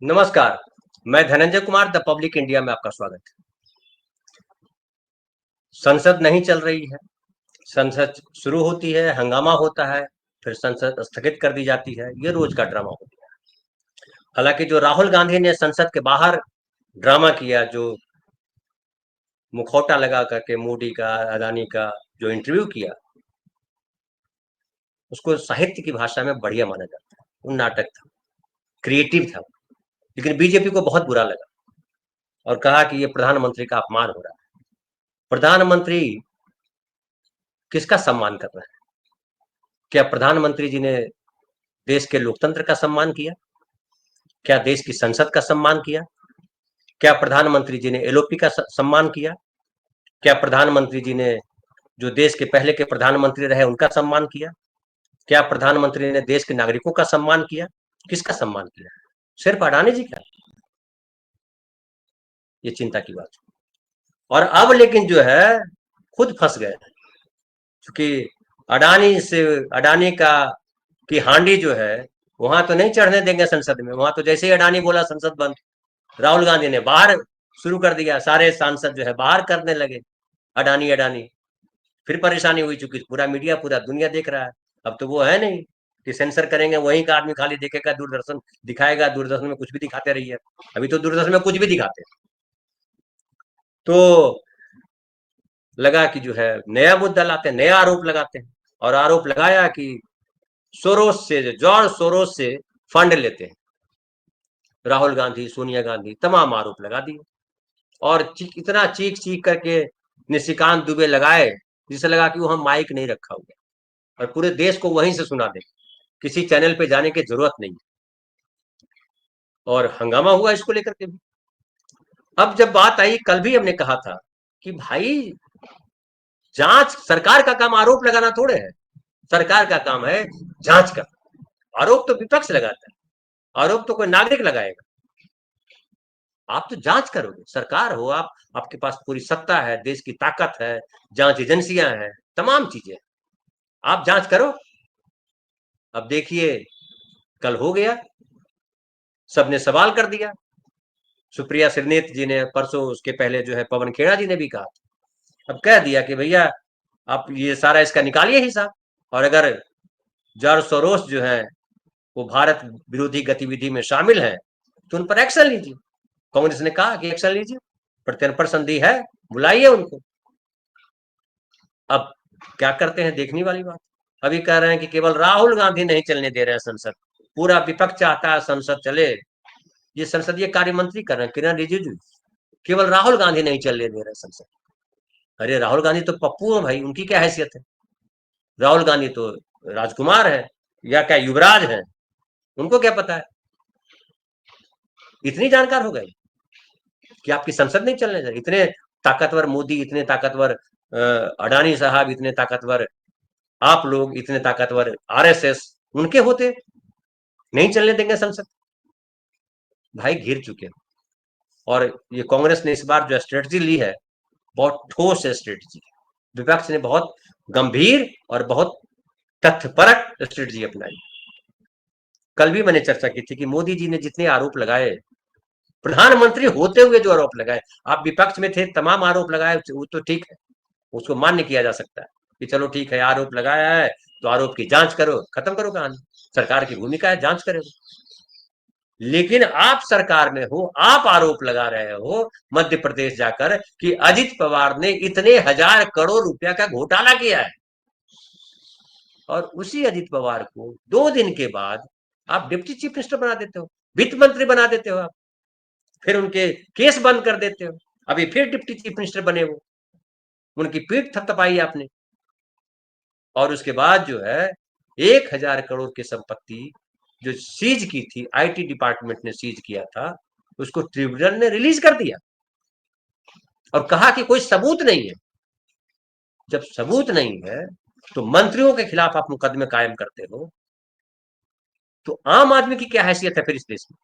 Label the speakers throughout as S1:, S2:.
S1: नमस्कार। मैं Dhananjay Kumar the public India में आपका स्वागत है। संसद नहीं चल रही है। संसद शुरू होती है, हंगामा होता है, फिर संसद स्थगित कर दी जाती है। ये रोज का ड्रामा हो गया। हालांकि जो राहुल गांधी ने संसद के बाहर ड्रामा किया, जो मुखौटा लगा करके मोदी का, अदानी का जो इंटरव्यू किया, उसको साहित्य की भाषा में बढ़िया माना जाता है। वो नाटक था, क्रिएटिव था। लेकिन बीजेपी को बहुत बुरा लगा और कहा कि ये प्रधानमंत्री का अपमान हो रहा है। प्रधानमंत्री किसका सम्मान कर रहे हैं? क्या प्रधानमंत्री जी ने देश के लोकतंत्र का सम्मान किया? क्या देश की संसद का सम्मान किया? क्या प्रधानमंत्री जी ने एलओपी का सम्मान किया? क्या प्रधानमंत्री जी ने जो देश के पहले के प्रधानमंत्री रहे उनका सम्मान किया? क्या प्रधानमंत्री ने देश के नागरिकों का सम्मान किया? किसका सम्मान किया? सिर्फ अडानी जी का? ये चिंता की बात। और अब लेकिन जो है खुद फंस गए, क्योंकि अडानी से अडानी का की हांडी जो है वहां तो नहीं चढ़ने देंगे संसद में। वहां तो जैसे ही अडानी बोला संसद बंद, राहुल गांधी ने बाहर शुरू कर दिया। सारे सांसद जो है बाहर करने लगे, अडानी अडानी। फिर परेशानी हुई, चूंकि पूरा मीडिया, पूरा दुनिया देख रहा है। अब तो वो है नहीं कि सेंसर करेंगे, वहीं का आदमी खाली देखेगा, दूरदर्शन दिखाएगा, दूरदर्शन में कुछ भी दिखाते रहिए। अभी तो दूरदर्शन में कुछ भी दिखाते हैं। तो लगा कि जो है नया मुद्दा लाते हैं, नया आरोप लगाते हैं। और आरोप लगाया कि सोरोस से, जॉर्ज सोरोस से फंड लेते हैं। राहुल गांधी, सोनिया गांधी, तमाम आरोप लगा दिए। और इतना चीख चीख करके निशिकांत दुबे लगाए, जिसे लगा कि वो हम माइक नहीं रखा हुआ और पूरे देश को वहीं से सुना दे, किसी चैनल पे जाने की जरूरत नहीं। और हंगामा हुआ इसको लेकर के भी। अब जब बात आई, कल भी हमने कहा था कि भाई, जांच, सरकार का काम आरोप लगाना थोड़े है। सरकार का काम है जांच करना। आरोप तो विपक्ष लगाता है, आरोप तो कोई नागरिक लगाएगा। आप तो जांच करोगे, सरकार हो आप, आपके पास पूरी सत्ता है, देश की ताकत है, जांच एजेंसियां हैं, तमाम चीजें। आप जांच करो। अब देखिए, कल हो गया, सबने सवाल कर दिया। सुप्रिया श्रीनेत जी ने परसों, उसके पहले जो है पवन खेड़ा जी ने भी कहा। अब कह दिया कि भैया आप ये सारा इसका निकालिए हिसाब, और अगर जॉर्ज सोरोस जो है वो भारत विरोधी गतिविधि में शामिल है तो उन पर एक्शन लीजिए। कांग्रेस ने कहा कि एक्शन लीजिए, प्रत्यर्पण संधि है, बुलाइए उनको। अब क्या करते हैं देखने वाली बात। अभी कह रहे हैं कि केवल राहुल गांधी नहीं चलने दे रहे हैं संसद, पूरा विपक्ष चाहता है संसद चले। ये संसदीय कार्य मंत्री कर रहे हैं, किरण रिजिजू। केवल राहुल गांधी नहीं चलने दे रहे संसद। अरे राहुल गांधी तो पप्पू है भाई, उनकी क्या हैसियत है? राहुल गांधी तो राजकुमार है, या क्या युवराज है, उनको क्या पता है? इतनी जानकार हो गए कि आपकी संसद नहीं चलने दे। इतने ताकतवर मोदी, इतने ताकतवर अडानी साहब, इतने ताकतवर आप लोग, इतने ताकतवर आरएसएस, उनके होते नहीं चलने देंगे संसद? भाई घिर चुके हैं। और ये कांग्रेस ने इस बार जो स्ट्रेटजी ली है, बहुत ठोस स्ट्रेटजी। विपक्ष ने बहुत गंभीर और बहुत तथ्यपरक स्ट्रेटजी अपनाई। कल भी मैंने चर्चा की थी कि मोदी जी ने जितने आरोप लगाए, प्रधानमंत्री होते हुए जो आरोप लगाए, आप विपक्ष में थे, तमाम आरोप लगाए, वो तो ठीक है, उसको मान्य किया जा सकता है कि चलो ठीक है, आरोप लगाया है तो आरोप की जांच करो, खत्म करो कहानी। सरकार की भूमिका है जांच करे। लेकिन आप सरकार में हो, आप आरोप लगा रहे हो मध्य प्रदेश जाकर कि अजित पवार ने इतने हजार करोड़ रुपया का घोटाला किया है, और उसी अजित पवार को 2 दिन के बाद आप डिप्टी चीफ मिनिस्टर बना देते हो, वित्त मंत्री बना देते हो आप। फिर उनके केस बंद कर देते हो। अभी फिर डिप्टी चीफ मिनिस्टर बने, वो उनकी पीठ थपथपाई आपने। और उसके बाद जो है 1,000 करोड़ की संपत्ति जो सीज की थी, आईटी डिपार्टमेंट ने सीज किया था, उसको ट्रिब्यूनल ने रिलीज कर दिया और कहा कि कोई सबूत नहीं है। जब सबूत नहीं है तो मंत्रियों के खिलाफ आप मुकदमे कायम करते हो, तो आम आदमी की क्या हैसियत है फिर इस देश में?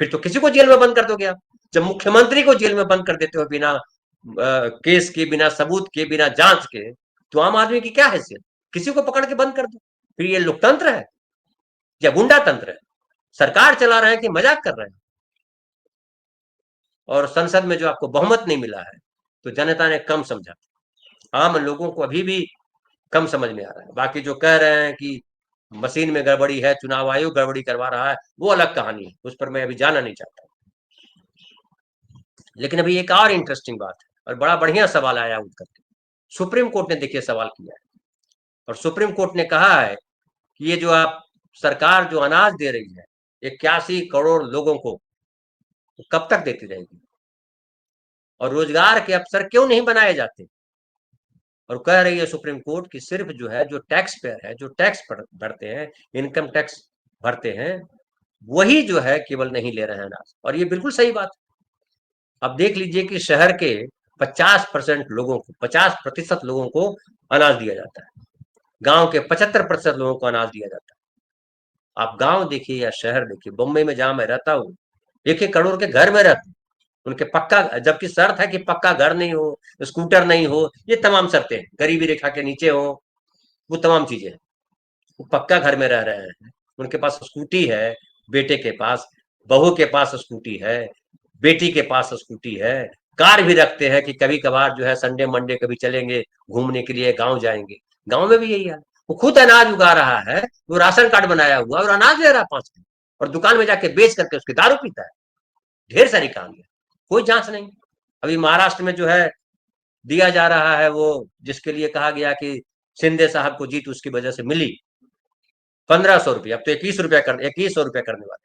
S1: फिर तो किसी को जेल में बंद कर दोगे आप। जब मुख्यमंत्री को जेल में बंद कर देते हो बिना केस के, बिना सबूत के, बिना जांच के, तो आम आदमी की क्या हैसियत? किसी को पकड़ के बंद कर दो। फिर ये लोकतंत्र है या गुंडा तंत्र है? सरकार चला रहे हैं कि मजाक कर रहे हैं? और संसद में जो आपको बहुमत नहीं मिला है, तो जनता ने कम समझा। आम लोगों को अभी भी कम समझ में आ रहा है। बाकी जो कह रहे हैं कि मशीन में गड़बड़ी है, चुनाव आयोग गड़बड़ी करवा रहा है, वो अलग कहानी है, उस पर मैं अभी जाना नहीं चाहता। लेकिन अभी एक और इंटरेस्टिंग बात है, और बड़ा बढ़िया सवाल आया उठ करके। सुप्रीम कोर्ट ने देखिए सवाल किया है, और सुप्रीम कोर्ट ने कहा है कि ये जो आप सरकार जो अनाज दे रही है 81 करोड़ लोगों को, तो कब तक देती रहेगी, और रोजगार के अवसर क्यों नहीं बनाए जाते। और कह रही है सुप्रीम कोर्ट कि सिर्फ जो है, जो टैक्स पेयर है, जो टैक्स भरते हैं, इनकम टैक्स भरते हैं, वही जो है केवल नहीं ले रहे हैं अनाज। और ये बिल्कुल सही बात है। अब देख लीजिए कि शहर के 50% लोगों को, 50% लोगों को अनाज दिया जाता है, गांव के 75% लोगों को अनाज दिया जाता है। आप गांव देखिए या शहर देखिए, बम्बई में जहां मैं रहता हूँ, 1-1 करोड़ के घर में रहते हैं, उनके पक्का, जबकि शर्त है कि पक्का घर नहीं हो, स्कूटर नहीं हो, ये तमाम शर्तें, गरीबी रेखा के नीचे हो, वो तमाम चीजें, वो पक्का घर में रह रहे हैं, उनके पास स्कूटी है, बेटे के पास, बहू के पास स्कूटी है, बेटी के पास स्कूटी है, कार भी रखते हैं कि कभी कभार जो है संडे मंडे कभी चलेंगे घूमने के लिए, गांव जाएंगे। गांव में भी यही है, वो खुद अनाज उगा रहा है, वो राशन कार्ड बनाया हुआ और अनाज ले रहा है 5 किलो, और दुकान में जाके बेच करके उसकी दारू पीता है। ढेर सारी काम है, कोई जांच नहीं। अभी महाराष्ट्र में जो है दिया जा रहा है, वो जिसके लिए कहा गया कि शिंदे साहब को जीत उसकी वजह से मिली, 1500 रुपया, अब तो 21 रुपया कर, 2100 रुपया करने वाले,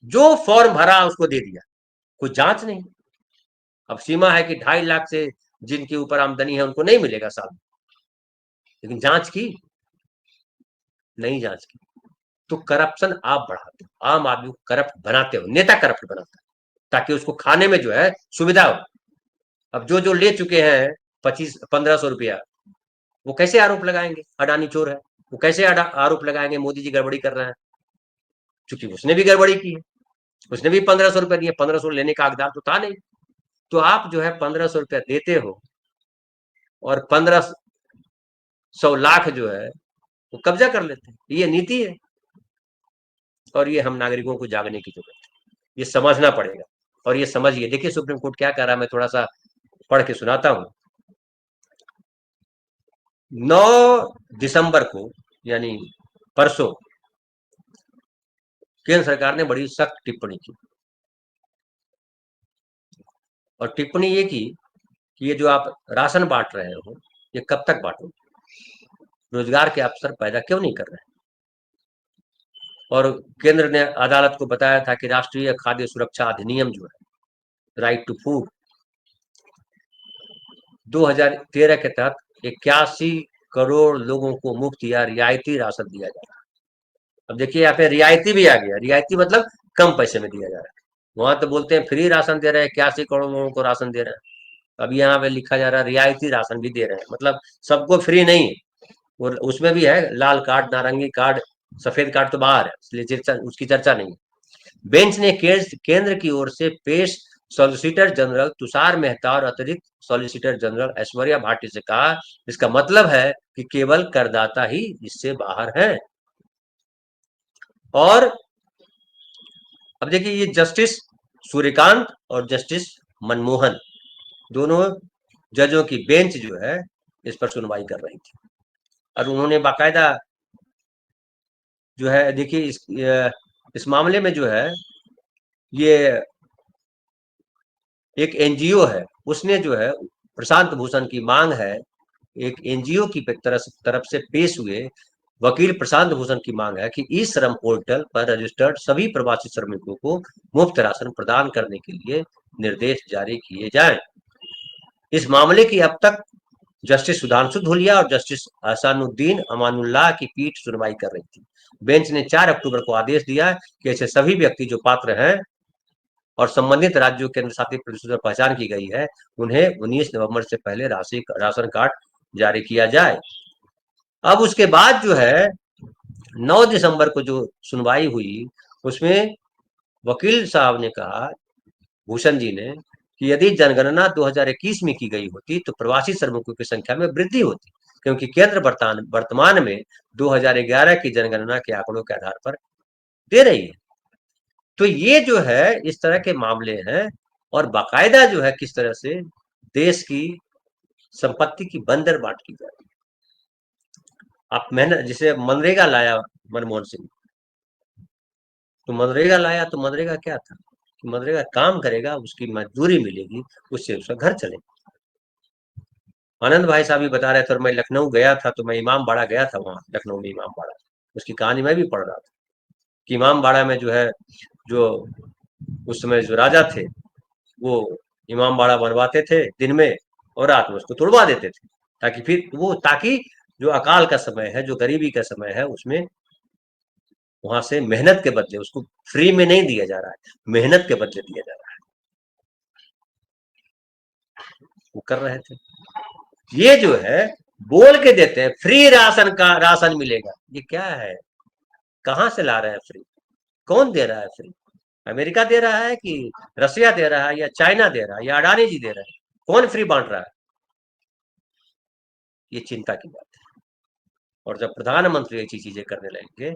S1: जो फॉर्म भरा उसको दे दिया, कोई जांच नहीं। अब सीमा है कि 2.5 लाख से जिनके ऊपर आमदनी है उनको नहीं मिलेगा साल में, लेकिन जांच की नहीं, जांच की। तो करप्शन आप बढ़ाते हो, आम आदमी को करप्ट बनाते हो, नेता करप्ट बनाता है, ताकि उसको खाने में जो है सुविधा हो। अब जो जो ले चुके हैं 2500-1500 रुपया, वो कैसे आरोप लगाएंगे अडानी चोर है, वो कैसे आरोप लगाएंगे मोदी जी गड़बड़ी कर रहे हैं, क्योंकि उसने भी गड़बड़ी की है, उसने भी 1500 रुपया दिए, 1500 लेने का हकदार तो था नहीं। तो आप जो है 1500 रुपया देते हो, और 1500 लाख जो है वो कब्जा कर लेते हैं, ये नीति है। और ये हम नागरिकों को जागने की जरूरत है, ये समझना पड़ेगा। और ये समझिए, देखिए सुप्रीम कोर्ट क्या कह रहा है, मैं थोड़ा सा पढ़ के सुनाता हूं। 9 दिसंबर को, यानी परसों, केंद्र सरकार ने बड़ी सख्त टिप्पणी की, और टिप्पणी ये की कि ये जो आप राशन बांट रहे हो, ये कब तक बांटो, रोजगार के अवसर पैदा क्यों नहीं कर रहे। और केंद्र ने अदालत को बताया था कि राष्ट्रीय खाद्य सुरक्षा अधिनियम जो है, राइट टू फूड, 2013 के तहत 81 करोड़ लोगों को मुफ्त या रियायती राशन दिया जा रहा है। अब देखिए यहाँ पे रियायती भी आ गया, रियायती मतलब कम पैसे में दिया जा रहा है। वहां तो बोलते हैं फ्री राशन दे रहे हैं, 81 करोड़ लोगों को राशन दे रहे हैं, अब यहाँ पे लिखा जा रहा है रियायती राशन भी दे रहे हैं, मतलब सबको फ्री नहीं है। और उसमें भी है लाल कार्ड, नारंगी कार्ड, सफेद कार्ड तो बाहर है, इसलिए चर्चा, उसकी चर्चा नहीं है। बेंच ने केंद्र की ओर से पेश सॉलिसिटर जनरल तुषार मेहता और अतिरिक्त सॉलिसिटर जनरल ऐश्वर्या भाटी से कहा, इसका मतलब है कि केवल करदाता ही इससे बाहर है। और अब देखिए, ये जस्टिस सूर्यकांत और जस्टिस मनमोहन, दोनों जजों की बेंच जो है इस पर सुनवाई कर रही थी, और उन्होंने बाकायदा जो है, देखिए इस मामले में जो है, ये एक एनजीओ है, उसने जो है प्रशांत भूषण की मांग है, एक एनजीओ की तरफ से पेश हुए वकील प्रशांत भूषण की मांग है कि ई श्रम पोर्टल पर रजिस्टर्ड सभी प्रवासी श्रमिकों को मुफ्त राशन प्रदान करने के लिए निर्देश जारी किए जाएं। इस मामले की अब तक जस्टिस सुधांशु धूलिया और जस्टिस हसानुद्दीन अमानुल्लाह की पीठ सुनवाई कर रही थी। बेंच ने 4 अक्टूबर को आदेश दिया कि ऐसे सभी व्यक्ति जो पात्र हैं और संबंधित राज्यों के केंद्र शासित प्रदेशों से पहचान की गई है, उन्हें 19 नवंबर से पहले राशन कार्ड जारी किया जाए। अब उसके बाद जो है 9 दिसंबर को जो सुनवाई हुई, उसमें वकील साहब ने कहा, भूषण जी ने, कि यदि जनगणना 2021 में की गई होती तो प्रवासी श्रमिकों की संख्या में वृद्धि होती, क्योंकि केंद्र वर्तमान में 2011 की जनगणना के आंकड़ों के आधार पर दे रही है। तो ये जो है इस तरह के मामले हैं, और बाकायदा जो है किस तरह से देश की संपत्ति की बंदर बांट की जा रही है। आप मेहनत, जिसे मनरेगा लाया मनमोहन सिंह, तो मनरेगा लाया तो मनरेगा क्या था कि मनरेगा काम करेगा, उसकी मजदूरी मिलेगी, उससे उसका घर चलेगा। आनंद भाई साहब भी बता रहे थे, और मैं लखनऊ गया था तो मैं इमाम बाड़ा गया था, वहां लखनऊ में इमाम बाड़ा, उसकी कहानी मैं भी पढ़ रहा था कि इमाम बाड़ा में जो है, जो उस समय जो राजा थे वो इमाम बाड़ा बनवाते थे दिन में, और रात में उसको तोड़वा देते थे, ताकि फिर वो, ताकि जो अकाल का समय है, जो गरीबी का समय है, उसमें वहां से मेहनत के बदले, उसको फ्री में नहीं दिया जा रहा है, मेहनत के बदले दिया जा रहा है, वो कर रहे थे। ये जो है बोल के देते हैं फ्री राशन का, राशन मिलेगा, ये क्या है, कहां से ला रहे हैं फ्री, कौन दे रहा है फ्री, अमेरिका दे रहा है कि रसिया दे रहा है या चाइना दे रहा है या अडानी जी दे रहे हैं, कौन फ्री बांट रहा है, ये चिंता की बात है। और जब प्रधानमंत्री ऐसी चीजें करने लगेंगे,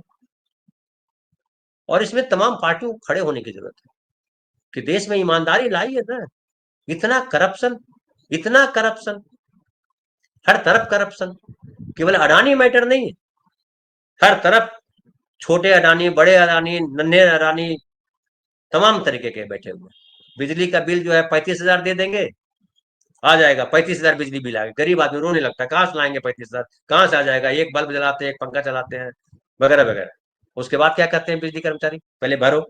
S1: और इसमें तमाम पार्टियों को खड़े होने की जरूरत है कि देश में ईमानदारी लाई है ना, इतना करप्शन, इतना करप्शन, हर तरफ करप्शन, केवल अडानी मैटर नहीं है, हर तरफ छोटे अडानी, बड़े अडानी, नन्हे अडानी, तमाम तरीके के बैठे हुए। बिजली का बिल जो है 35,000 दे देंगे, आ जाएगा 35,000 बिजली बिल, आएगा, गरीब आदमी रोने लगता है, कहां से लाएंगे 35,000, कहां से आ जाएगा, एक बल्ब जलाते हैं, एक पंखा चलाते हैं, वगैरह वगैरह। उसके बाद क्या कहते हैं बिजली कर्मचारी, पहले भरो,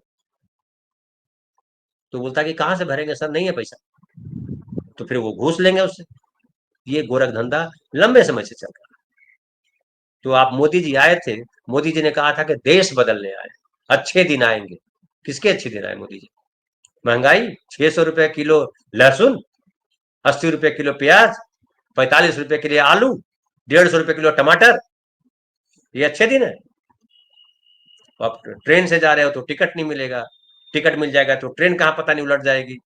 S1: तो बोलता है कि कहां से भरेंगे सर, नहीं है पैसा, तो फिर वो घूस लेंगे उससे। ये गोरख धंधा लंबे समय से चल रहा है। तो आप मोदी जी आए थे, मोदी जी ने कहा था कि देश बदलने आए, अच्छे दिन आएंगे। किसके अच्छे दिन आए मोदी जी, महंगाई, 600 रुपए किलो लहसुन, 80 रुपए किलो प्याज, 45 रुपए के लिए आलू, 150 रुपए किलो टमाटर, ये अच्छे दिन है। आप ट्रेन से जा रहे हो तो टिकट नहीं मिलेगा, टिकट मिल जाएगा तो ट्रेन कहाँ पता नहीं उलट जाएगी,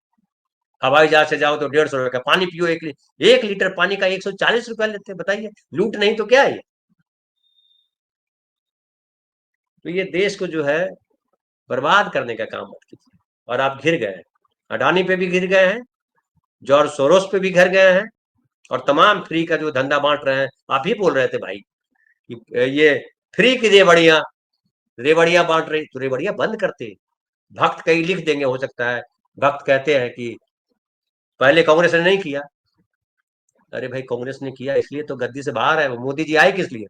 S1: हवाई जहाज से जाओ तो 150 रुपए का पानी पियो, 1 लीटर पानी का 140 रुपया लेते हैं, बताइए, लूट नहीं तो क्या है। तो ये देश को जो है बर्बाद करने का काम मत कीजिए। और आप घिर गए हैं, अडानी पे भी घिर गए हैं, जॉर्ज सोरोस पे भी घिर गए हैं, और तमाम फ्री का जो धंधा बांट रहे हैं। आप ही बोल रहे थे भाई कि ये फ्री की रेवड़ियां, रेवड़ियां बांट रही, तो रेवड़ियां बंद करते, भक्त कहीं लिख देंगे, हो सकता है भक्त कहते हैं कि पहले कांग्रेस ने नहीं किया। अरे भाई, कांग्रेस ने किया इसलिए तो गद्दी से बाहर है, वो मोदी जी आए किस लिए,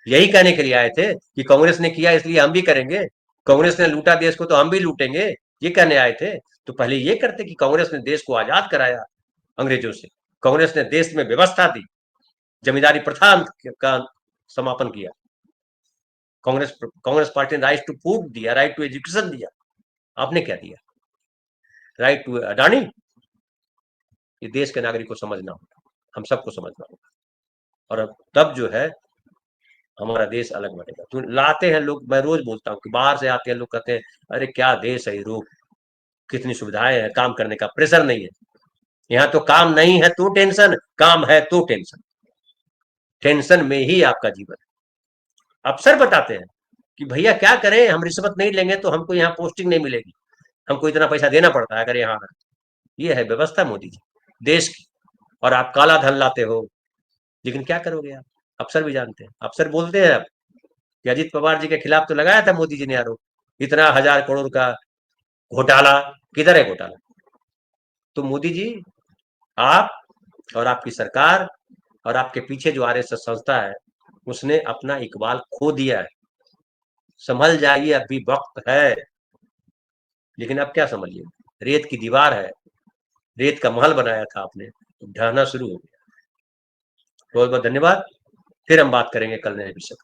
S1: यही कहने के लिए आए थे कि कांग्रेस ने किया इसलिए हम भी करेंगे, कांग्रेस ने लूटा देश को तो हम भी लूटेंगे, ये कहने आए थे। तो पहले ये करते कि कांग्रेस ने देश को आजाद कराया अंग्रेजों से, कांग्रेस ने देश में व्यवस्था दी, जमींदारी प्रथा का समापन किया, कांग्रेस कांग्रेस पार्टी ने राइट टू फूड दिया, राइट टू एजुकेशन दिया, आपने क्या दिया, राइट टू अडानी। ये देश के नागरिक को समझना होगा, हम सबको समझना होगा, और अब तब जो है हमारा देश अलग बनेगा। तो लाते हैं लोग, मैं रोज बोलता हूँ कि बाहर से आते हैं लोग, कहते हैं अरे क्या देश है यूरोप, कितनी सुविधाएं हैं, काम करने का प्रेशर नहीं है, यहाँ तो काम नहीं है तो टेंशन, काम है तो टेंशन, टेंशन में ही आपका जीवन है। अफसर बताते हैं कि भैया क्या करें, हम रिश्वत नहीं लेंगे तो हमको यहाँ पोस्टिंग नहीं मिलेगी, हमको इतना पैसा देना पड़ता है अगर यहाँ है। ये है व्यवस्था मोदी जी देश की, और आप काला धन लाते हो, लेकिन क्या करोगे आप, अफसर भी जानते हैं, अफसर बोलते हैं अब कि अजीत पवार जी के खिलाफ तो लगाया था मोदी जी ने आरोप, इतना 1,000 करोड़ का घोटाला, किधर है घोटाला। तो मोदी जी, आप और आपकी सरकार और आपके पीछे जो आरएसएस संस्था है, उसने अपना इकबाल खो दिया है, संभल जाइए, अभी वक्त है। लेकिन अब क्या समझिए, रेत की दीवार है, रेत का महल बनाया था आपने, तो ढहना शुरू हो गया। बहुत बहुत धन्यवाद, फिर हम बात करेंगे कल नए विषय।